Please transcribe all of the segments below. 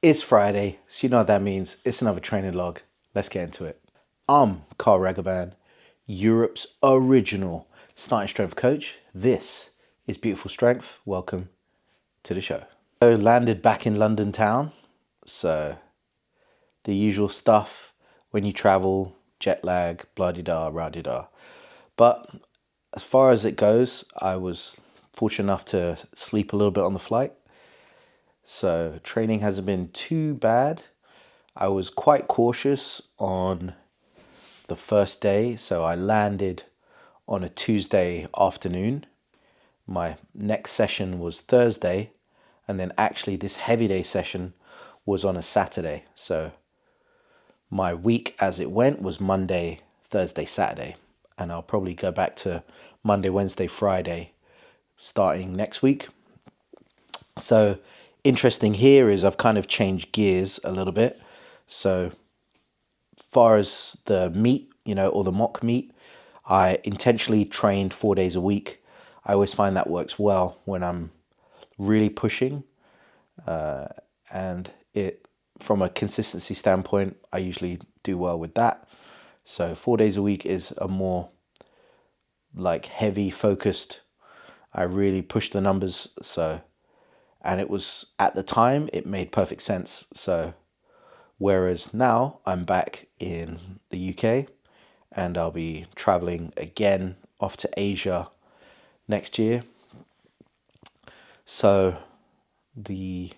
It's Friday, so you know what that means. It's another training log. Let's get into it. I'm Carl Ragavan, Europe's original starting strength coach. This is Beautiful Strength. Welcome to the show. So landed back in London town. So the usual stuff when you travel, jet lag, blah-de-da, rah-de-da. But as far as it goes, I was fortunate enough to sleep a little bit on the flight. So training hasn't been too bad. I was quite cautious on the first day. So I landed on a Tuesday afternoon. My next session was Thursday. And then actually this heavy day session was on a Saturday. So my week as it went was Monday, Thursday, Saturday. And I'll probably go back to Monday, Wednesday, Friday starting next week. So interesting here is I've kind of changed gears a little bit. So far as the meet, or the mock meet, I intentionally trained 4 days a week. I always find that works well when I'm really pushing. And it, from a consistency standpoint, I usually do well with that. So 4 days a week is a more like heavy focused. I really push the numbers. And it was, at the time, it made perfect sense. So whereas now I'm back in the UK and I'll be traveling again off to Asia next year. So the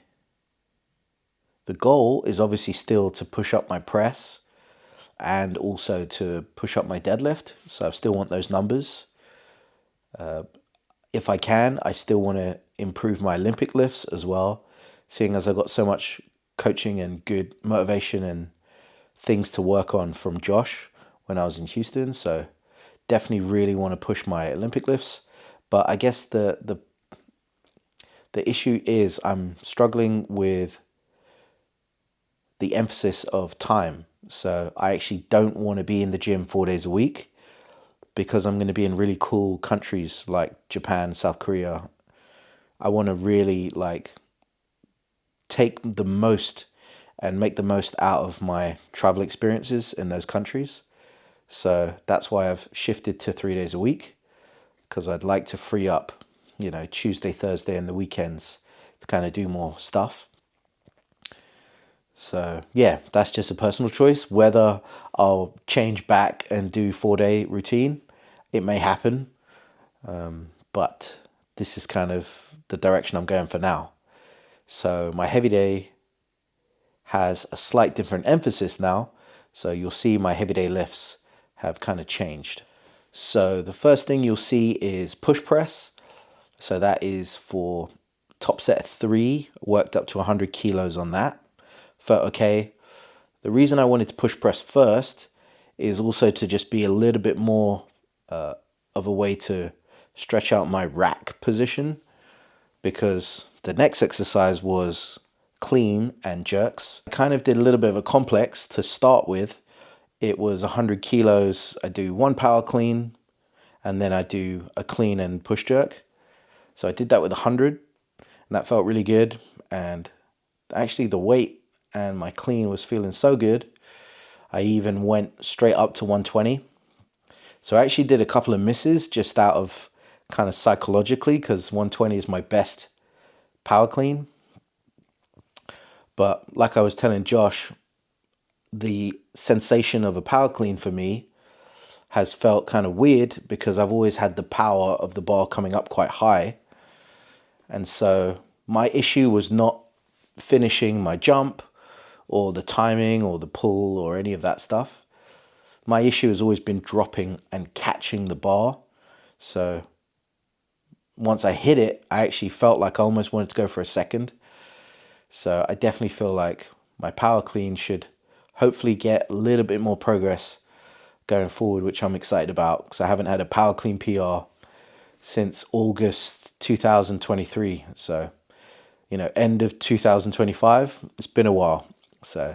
goal is obviously still to push up my press and also to push up my deadlift. So I still want those numbers. If I can, I still want to improve my Olympic lifts as well, seeing as I got so much coaching and good motivation and things to work on from Josh when I was in Houston. So definitely really want to push my Olympic lifts. But I guess the issue is I'm struggling with the emphasis of time. So I actually don't want to be in the gym 4 days a week because I'm going to be in really cool countries like Japan, South Korea. I want to really take the most and make the most out of my travel experiences in those countries. So that's why I've shifted to 3 days a week, because I'd like to free up, Tuesday, Thursday and the weekends to kind of do more stuff. So yeah, that's just a personal choice. Whether I'll change back and do 4 day routine, it may happen. But this is kind of the direction I'm going for now. So my heavy day has a slight different emphasis now. So you'll see my heavy day lifts have kind of changed. So the first thing you'll see is push press. So that is for top set of 3, worked up to 100 kilos on that. Felt okay. The reason I wanted to push press first is also to just be a little bit more of a way to stretch out my rack position, because the next exercise was clean and jerks. I kind of did a little bit of a complex to start with. It was 100 kilos. I do one power clean and then I do a clean and push jerk. So I did that with 100 and that felt really good. And actually the weight and my clean was feeling so good, I even went straight up to 120. So I actually did a couple of misses just out of kind of psychologically, because 120 is my best power clean. But like I was telling Josh, the sensation of a power clean for me has felt kind of weird because I've always had the power of the bar coming up quite high. And so my issue was not finishing my jump or the timing or the pull or any of that stuff. My issue has always been dropping and catching the bar. So once I hit it, I actually felt like I almost wanted to go for a second. So I definitely feel like my power clean should hopefully get a little bit more progress going forward, which I'm excited about, because I haven't had a power clean PR since August 2023. So, end of 2025, it's been a while. So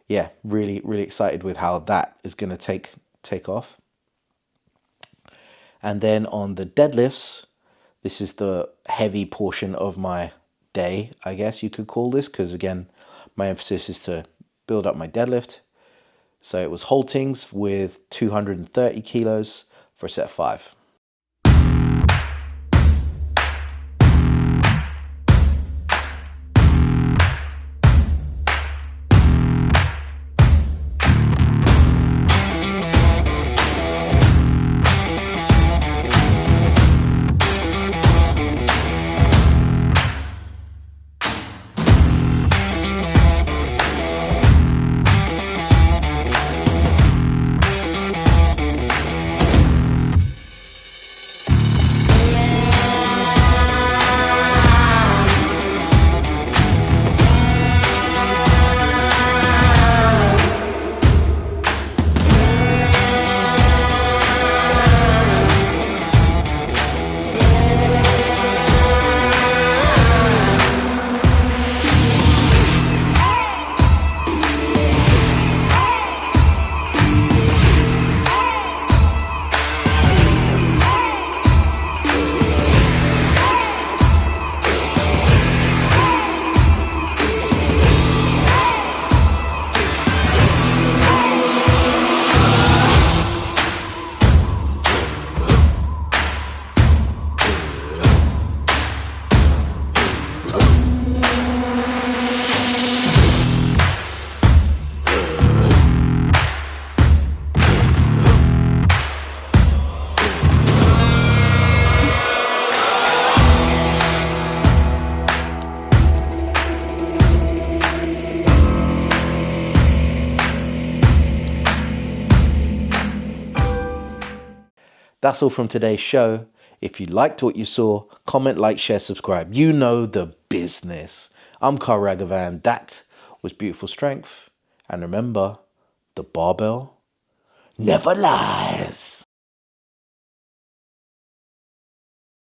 yeah, really, really excited with how that is going to take off. And then on the deadlifts, this is the heavy portion of my day, I guess you could call this, because again, my emphasis is to build up my deadlift. So it was haltings with 230 kilos for a set of 5. That's all from today's show. If you liked what you saw, comment, like, share, subscribe. You know the business. I'm Carl Ragavan. That was Beautiful Strength. And remember, the barbell never lies.